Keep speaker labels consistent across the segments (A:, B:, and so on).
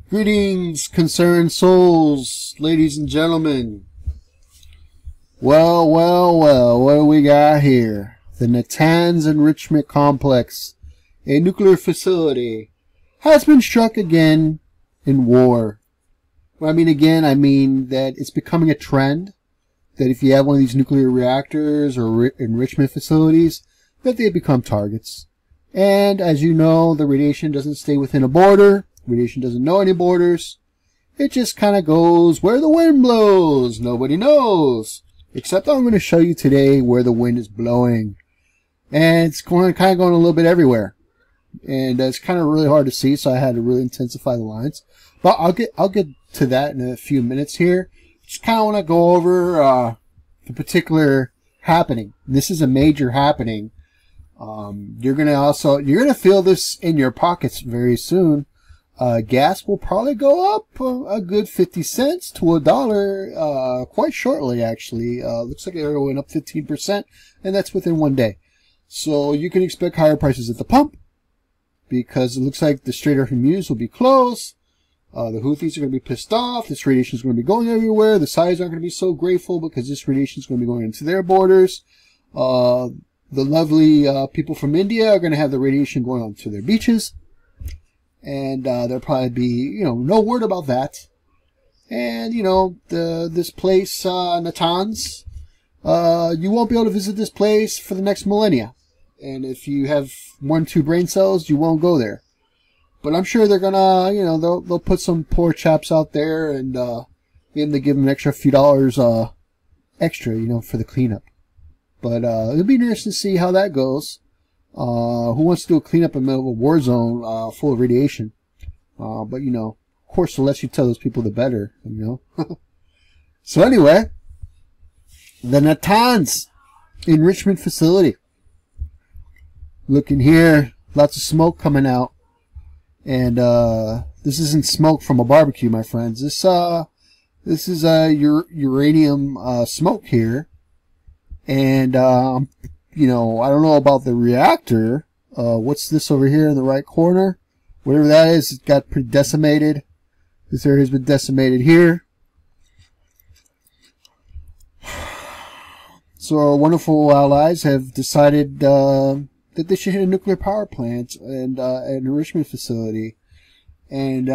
A: Greetings, concerned souls, ladies and gentlemen. Well, what do we got here? The Natanz Enrichment Complex, a nuclear facility, has been struck again in war. When I mean again, I mean that it's becoming a trend that if you have one of these nuclear reactors or enrichment facilities, that they become targets. And as you know, the radiation doesn't stay within a border. Radiation doesn't know any borders. It just kind of goes where the wind blows. Nobody knows. Except I'm going to show you today where the wind is blowing. And it's kind of going a little bit everywhere. And it's kind of really hard to see, so I had to really intensify the lines. But I'll get to that in a few minutes here. Just kind of want to go over the particular happening. This is a major happening. You're gonna feel this in your pockets very soon. Gas will probably go up a good 50 cents to $1 quite shortly, actually. Looks like it went up 15%, and that's within one day. So you can expect higher prices at the pump, because it looks like the Strait of Hormuz will be closed. The Houthis are going to be pissed off. This radiation is going to be going everywhere. The Saudis aren't going to be so grateful because this radiation is going to be going into their borders. The lovely people from India are going to have the radiation going onto their beaches. And there'll probably be, no word about that. And, this place, Natanz, you won't be able to visit this place for the next millennia. And if you have 1 or 2 brain cells, you won't go there. But I'm sure they're gonna, they'll put some poor chaps out there and give them an extra few dollars extra, for the cleanup. But it'll be interesting to see how that goes. Who wants to do a cleanup in the middle of a war zone full of radiation? But, of course, the less you tell those people, the better, So anyway, the Natanz Enrichment Facility. Looking here, lots of smoke coming out. And this isn't smoke from a barbecue, my friends. This is uranium smoke here. And I don't know about the reactor. What's this over here in the right corner? Whatever that is, it got pretty decimated. This area has been decimated here. So our wonderful allies have decided that they should hit a nuclear power plant and an enrichment facility. And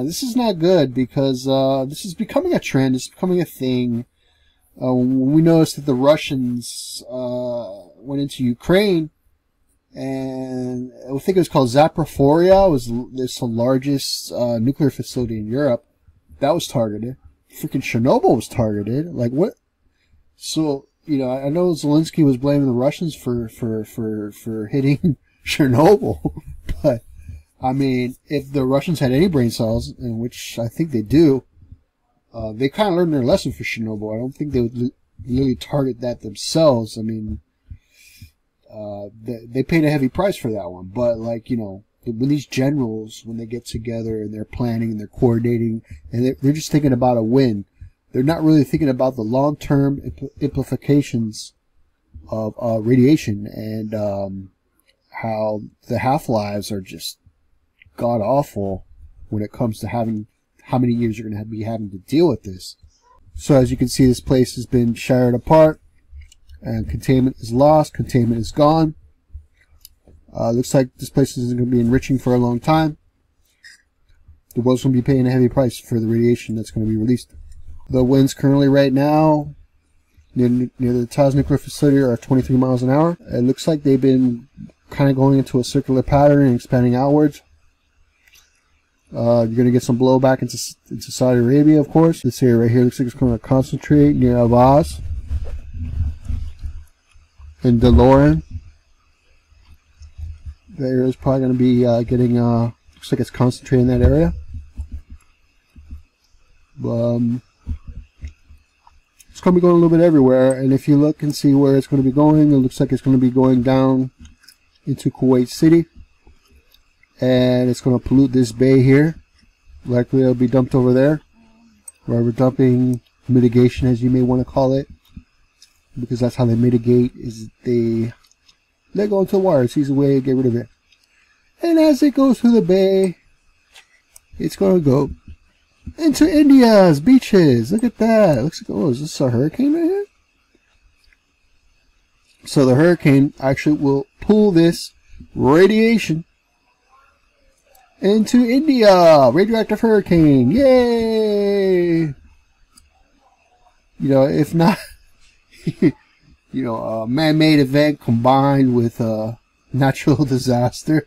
A: this is not good because this is becoming a trend. It's becoming a thing. When we noticed that the Russians went into Ukraine, and I think it was called Zaporizhzhia, was the largest nuclear facility in Europe. That was targeted. Freaking Chernobyl was targeted. Like what? So I know Zelensky was blaming the Russians for hitting Chernobyl, but I mean, if the Russians had any brain cells, in which I think they do. They kind of learned their lesson for Chernobyl. I don't think they would really target that themselves. I mean, they paid a heavy price for that one. But, when these generals, when they get together and they're planning and they're coordinating, and they're just thinking about a win, they're not really thinking about the long-term implications of radiation and how the half-lives are just god-awful when it comes to how many years you're going to be having to deal with this. So as you can see, this place has been shattered apart, and containment is lost, containment is gone. Looks like this place isn't going to be enriching for a long time. The world's going to be paying a heavy price for the radiation that's going to be released. The winds currently right now near the Natanz nuclear facility are 23 miles an hour. It looks like they've been kind of going into a circular pattern and expanding outwards. You're going to get some blowback into Saudi Arabia, of course. This area right here looks like it's going to concentrate near Avaz and Deloran. The area is probably going to be getting, looks like it's concentrating in that area. It's going to be going a little bit everywhere, and if you look and see where it's going to be going, it looks like it's going to be going down into Kuwait City. And it's going to pollute this bay here. Likely it'll be dumped over there. Rubber dumping, mitigation as you may want to call it. Because that's how they mitigate, is they let go into the water. It's an easy way to get rid of it. And as it goes through the bay, it's going to go into India's beaches. Look at that. It looks like, oh, is this a hurricane right here? So the hurricane actually will pull this radiation into India. Radioactive hurricane. Yay! You know, if not, you know, a man-made event combined with a natural disaster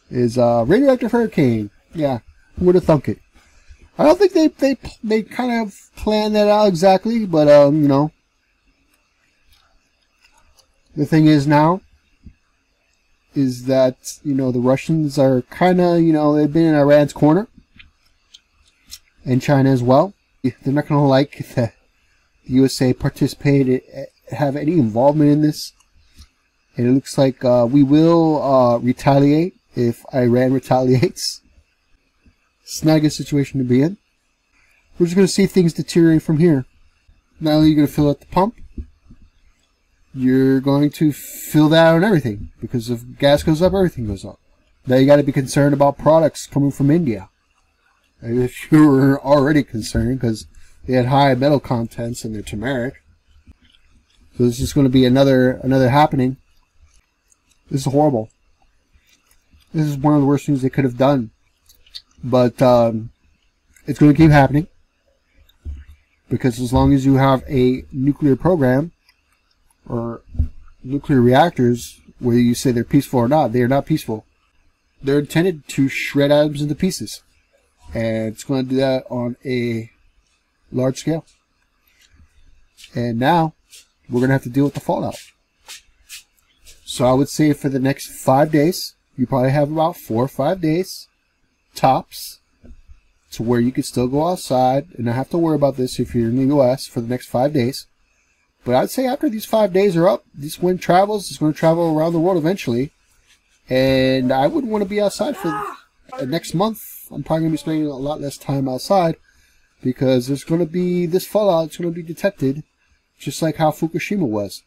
A: is a radioactive hurricane. Yeah, who would have thunk it? I don't think they kind of planned that out exactly, but you know, the thing is now is that, you know, the Russians are kind of, you know, they've been in Iran's corner, and China as well. They're not going to like that the USA participated, have any involvement in this, and it looks like we will retaliate if Iran retaliates. It's not a good situation to be in. We're just going to see things deteriorate from here. Not only are you going to fill out the pump, you're going to fill that on everything, because if gas goes up, everything goes up. Now you got to be concerned about products coming from India. And if you were already concerned because they had high metal contents in their turmeric, so this is going to be another happening. This is horrible. This is one of the worst things they could have done, but it's going to keep happening, because as long as you have a nuclear program or nuclear reactors, whether you say they're peaceful or not, they are not peaceful. They're intended to shred atoms into pieces, and it's going to do that on a large scale. And now we're going to have to deal with the fallout. So I would say for the next 5 days, you probably have about 4 or 5 days tops to where you can still go outside and not have to worry about this if you're in the US for the next 5 days. But I'd say after these 5 days are up, this wind travels. It's going to travel around the world eventually. And I wouldn't want to be outside for the next month. I'm probably going to be spending a lot less time outside, because there's going to be this fallout. It's going to be detected, just like how Fukushima was.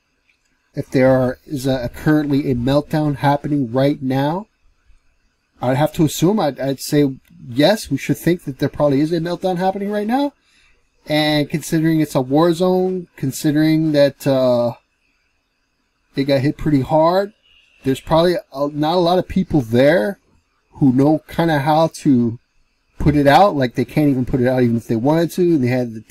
A: If there is currently a meltdown happening right now, I'd have to assume, I'd say yes, we should think that there probably is a meltdown happening right now. And considering it's a war zone, considering that it got hit pretty hard, there's probably not a lot of people there who know kind of how to put it out. Like, they can't even put it out even if they wanted to, and they had the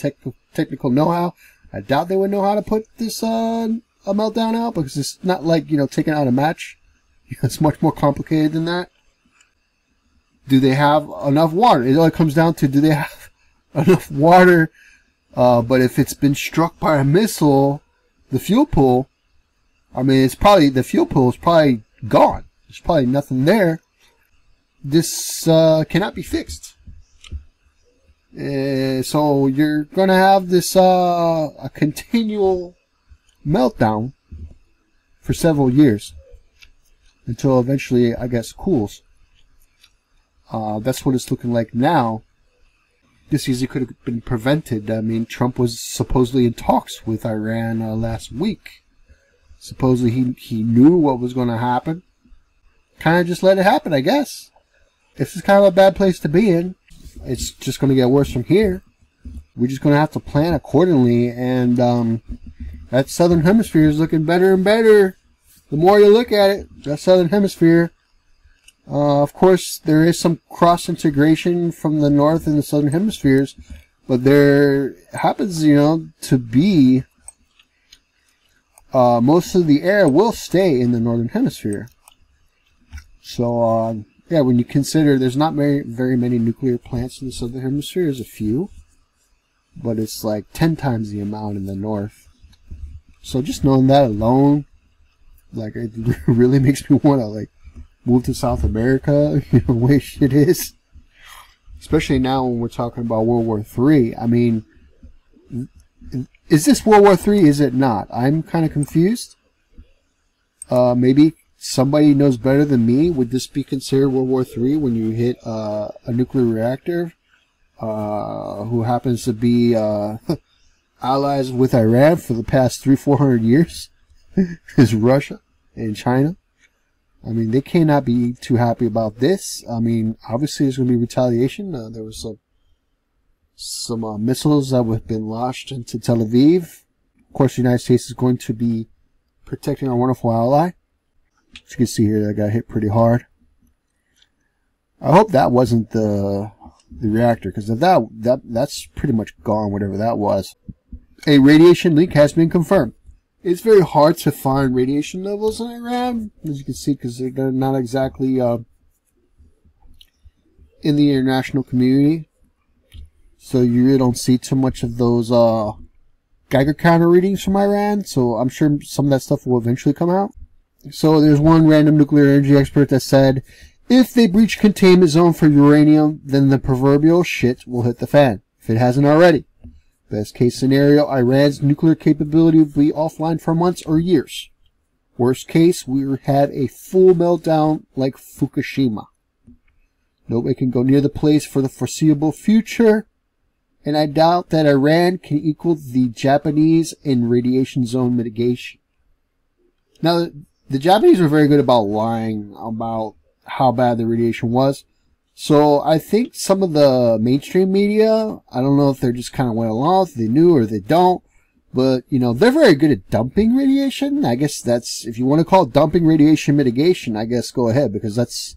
A: technical know-how. I doubt they would know how to put this a meltdown out, because it's not like, you know, taking out a match. It's much more complicated than that. Do they have enough water? It all comes down to, do they have enough water? But if it's been struck by a missile, the fuel pool, I mean, it's probably, the fuel pool is probably gone. There's probably nothing there. This cannot be fixed. So you're going to have this a continual meltdown for several years, until eventually, I guess, cools. That's what it's looking like now. This easily could have been prevented. I mean, Trump was supposedly in talks with Iran last week. Supposedly he knew what was going to happen. Kind of just let it happen, I guess. This is kind of a bad place to be in. It's just going to get worse from here. We're just going to have to plan accordingly. And that southern hemisphere is looking better and better. The more you look at it, that southern hemisphere. Of course, there is some cross-integration from the north and the southern hemispheres, but there happens, you know, to be most of the air will stay in the northern hemisphere. So, yeah, when you consider there's not very many nuclear plants in the southern hemisphere, there's a few, but it's like 10 times the amount in the north. So just knowing that alone, like, it really makes me want to, like, move to South America, you know, the way shit is. Especially now when we're talking about World War III. I mean, is this World War III? Is it not? I'm kind of confused. Maybe somebody knows better than me. Would this be considered World War III when you hit a nuclear reactor? Who happens to be allies with Iran for the past 300-400 years? Is Russia and China. I mean, they cannot be too happy about this. I mean, obviously there's going to be retaliation. There was some missiles that have been launched into Tel Aviv. Of course, the United States is going to be protecting our wonderful ally. As you can see here, that got hit pretty hard. I hope that wasn't the reactor, because if that's pretty much gone, whatever that was. A radiation leak has been confirmed. It's very hard to find radiation levels in Iran, as you can see, because they're not exactly in the international community. So you really don't see too much of those Geiger counter readings from Iran. So I'm sure some of that stuff will eventually come out. So there's one random nuclear energy expert that said, if they breach containment zone for uranium, then the proverbial shit will hit the fan, if it hasn't already. Best case scenario, Iran's nuclear capability will be offline for months or years. Worst case, we have a full meltdown like Fukushima. Nobody can go near the place for the foreseeable future, and I doubt that Iran can equal the Japanese in radiation zone mitigation. Now, the Japanese were very good about lying about how bad the radiation was. So I think some of the mainstream media, I don't know if they're just kind of went along, if they knew or they don't, but, you know, they're very good at dumping radiation. I guess that's, if you want to call it dumping radiation mitigation, I guess go ahead, because that's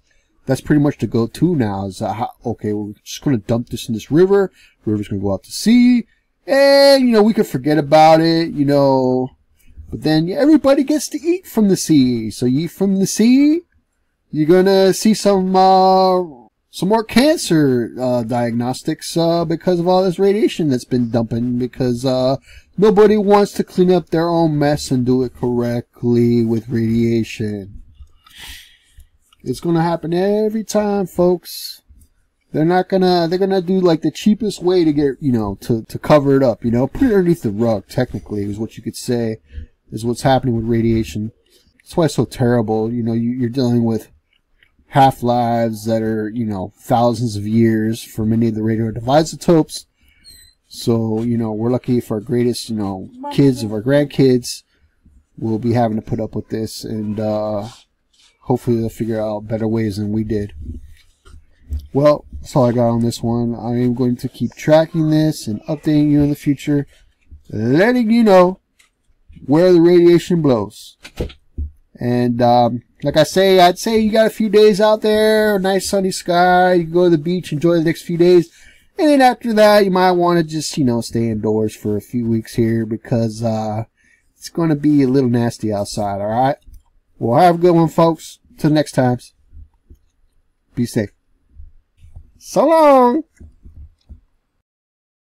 A: pretty much the go-to now. Is okay, we're just going to dump this in this river. The river's going to go out to sea, and, you know, we could forget about it, you know, but then everybody gets to eat from the sea. So you eat from the sea, you're going to see some more cancer diagnostics because of all this radiation that's been dumping, because nobody wants to clean up their own mess and do it correctly with radiation. It's going to happen every time, folks. They're gonna do like the cheapest way to get, you know, to cover it up, you know, put it underneath the rug, technically, is what you could say, is what's happening with radiation. That's why it's so terrible. You know, you're dealing with half-lives that are, you know, thousands of years for many of the radioactive isotopes. So, you know, we're lucky if our greatest, you know, kids of our grandkids will be having to put up with this, and hopefully they'll figure out better ways than we did. Well, that's all I got on this one. I am going to keep tracking this and updating you in the future, letting you know where the radiation blows. And like I'd say you got a few days out there, a nice sunny sky, you can go to the beach, enjoy the next few days, and then after that you might want to just, you know, stay indoors for a few weeks here, because it's going to be a little nasty outside. Alright? Well, have a good one, folks. Till next time. Be safe. So long!